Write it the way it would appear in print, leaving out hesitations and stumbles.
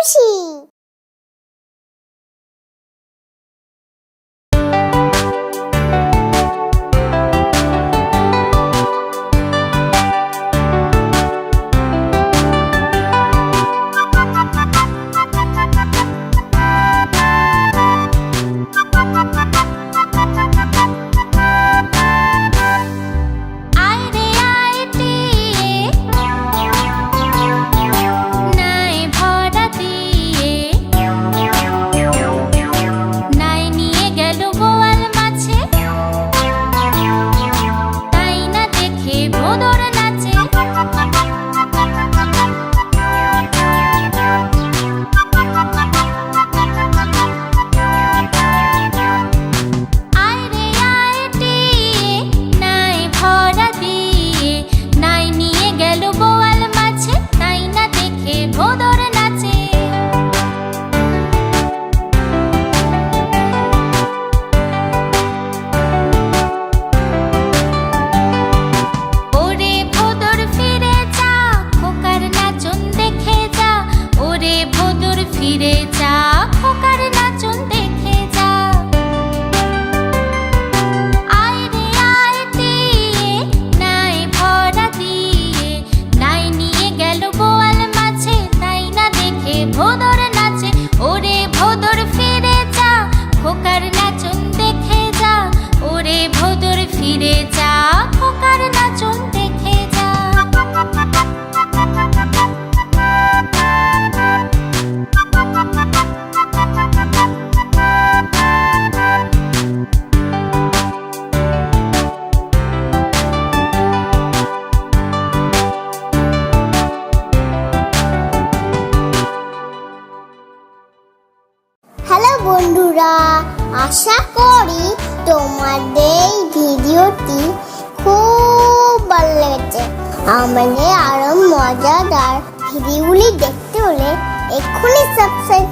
খুশি। ফিরে যা, খোকার নাচন দেখে যা। আয় রে আয় টিয়ে, নাই ভরা দিয়ে, নাই নিয়ে গেল বোয়াল মাছে, তাই না দেখে ভোদর নাচে। ওরে ভোদর ফিরে যা, খোকার নাচন দেখে যা। ওরে ভোদর ফিরে যা, খোকার নাচন দেখে যা। হ্যালো বন্ধুরা, আশা করি তোমাদের এই ভিডিওটি খুব ভালো লেগেছে। আমাদের আরো মজাদার ভিডিওগুলি দেখতে হলে এক্ষুনি সাবস্ক্রাইব